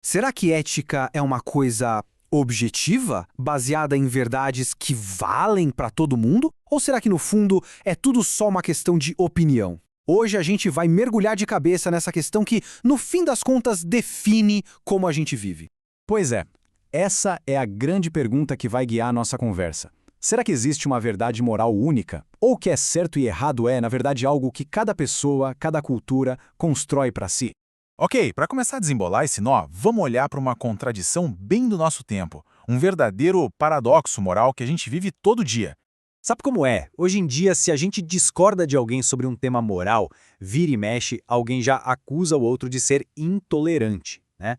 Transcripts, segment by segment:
Será que ética é uma coisa objetiva, baseada em verdades que valem para todo mundo? Ou será que, no fundo, é tudo só uma questão de opinião? Hoje a gente vai mergulhar de cabeça nessa questão que, no fim das contas, define como a gente vive. Pois é, essa é a grande pergunta que vai guiar a nossa conversa. Será que existe uma verdade moral única? Ou o que é certo e errado é, na verdade, algo que cada pessoa, cada cultura, constrói para si? Ok, para começar a desembolar esse nó, vamos olhar para uma contradição bem do nosso tempo, um verdadeiro paradoxo moral que a gente vive todo dia. Sabe como é? Hoje em dia, se a gente discorda de alguém sobre um tema moral, vira e mexe, alguém já acusa o outro de ser intolerante, né?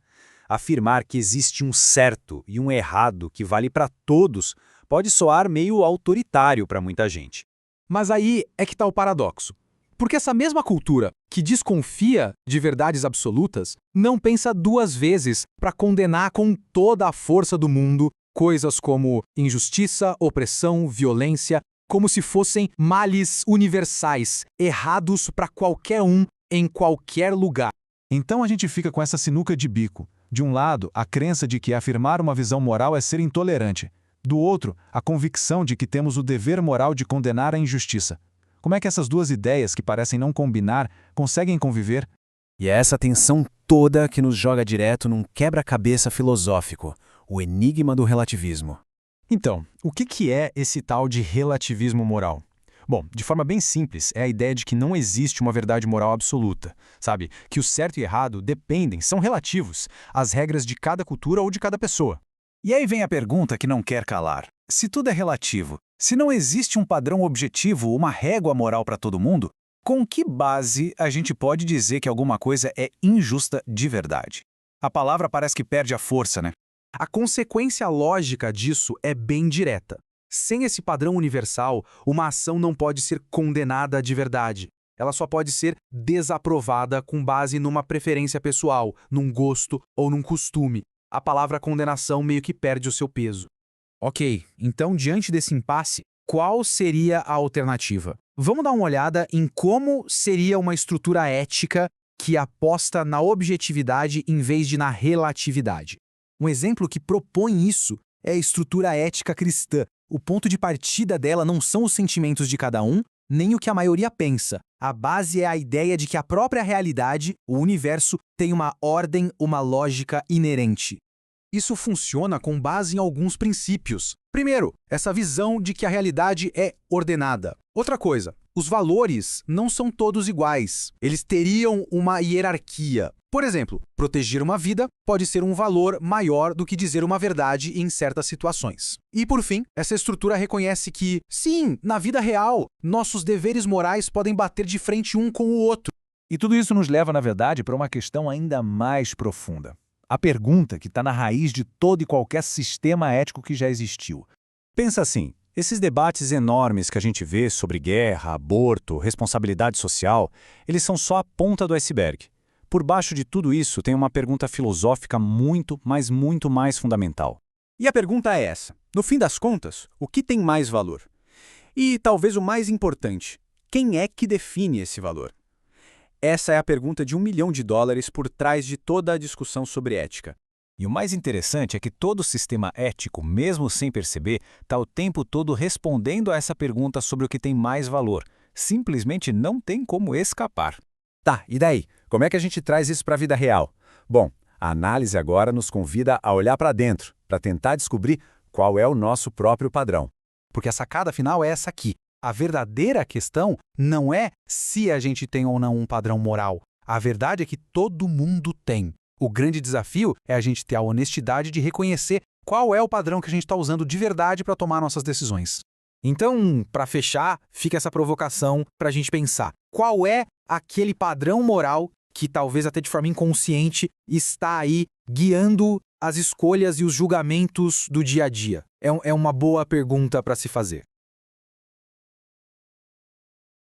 Afirmar que existe um certo e um errado que vale para todos pode soar meio autoritário para muita gente. Mas aí é que está o paradoxo. Porque essa mesma cultura, que desconfia de verdades absolutas, não pensa duas vezes para condenar com toda a força do mundo coisas como injustiça, opressão, violência, como se fossem males universais, errados para qualquer um, em qualquer lugar. Então a gente fica com essa sinuca de bico. De um lado, a crença de que afirmar uma visão moral é ser intolerante. Do outro, a convicção de que temos o dever moral de condenar a injustiça. Como é que essas duas ideias, que parecem não combinar, conseguem conviver? E é essa tensão toda que nos joga direto num quebra-cabeça filosófico, o enigma do relativismo. Então, o que é esse tal de relativismo moral? Bom, de forma bem simples, é a ideia de que não existe uma verdade moral absoluta, sabe? Que o certo e errado dependem, são relativos, às regras de cada cultura ou de cada pessoa. E aí vem a pergunta que não quer calar. Se tudo é relativo, se não existe um padrão objetivo, uma régua moral para todo mundo, com que base a gente pode dizer que alguma coisa é injusta de verdade? A palavra parece que perde a força, né? A consequência lógica disso é bem direta. Sem esse padrão universal, uma ação não pode ser condenada de verdade. Ela só pode ser desaprovada com base numa preferência pessoal, num gosto ou num costume. A palavra condenação meio que perde o seu peso. Ok, então diante desse impasse, qual seria a alternativa? Vamos dar uma olhada em como seria uma estrutura ética que aposta na objetividade em vez de na relatividade. Um exemplo que propõe isso é a estrutura ética cristã. O ponto de partida dela não são os sentimentos de cada um, nem o que a maioria pensa. A base é a ideia de que a própria realidade, o universo, tem uma ordem, uma lógica inerente. Isso funciona com base em alguns princípios. Primeiro, essa visão de que a realidade é ordenada. Outra coisa, os valores não são todos iguais. Eles teriam uma hierarquia. Por exemplo, proteger uma vida pode ser um valor maior do que dizer uma verdade em certas situações. E, por fim, essa estrutura reconhece que, sim, na vida real, nossos deveres morais podem bater de frente um com o outro. E tudo isso nos leva, na verdade, para uma questão ainda mais profunda. A pergunta que está na raiz de todo e qualquer sistema ético que já existiu. Pensa assim, esses debates enormes que a gente vê sobre guerra, aborto, responsabilidade social, eles são só a ponta do iceberg. Por baixo de tudo isso tem uma pergunta filosófica muito, mas muito mais fundamental. E a pergunta é essa. No fim das contas, o que tem mais valor? E talvez o mais importante, quem é que define esse valor? Essa é a pergunta de $1 milhão por trás de toda a discussão sobre ética. E o mais interessante é que todo sistema ético, mesmo sem perceber, está o tempo todo respondendo a essa pergunta sobre o que tem mais valor. Simplesmente não tem como escapar. Tá, e daí? Como é que a gente traz isso para a vida real? Bom, a análise agora nos convida a olhar para dentro, para tentar descobrir qual é o nosso próprio padrão. Porque a sacada final é essa aqui. A verdadeira questão não é se a gente tem ou não um padrão moral. A verdade é que todo mundo tem. O grande desafio é a gente ter a honestidade de reconhecer qual é o padrão que a gente está usando de verdade para tomar nossas decisões. Então, para fechar, fica essa provocação para a gente pensar. Qual é aquele padrão moral que, talvez até de forma inconsciente, está aí guiando as escolhas e os julgamentos do dia a dia? É uma boa pergunta para se fazer.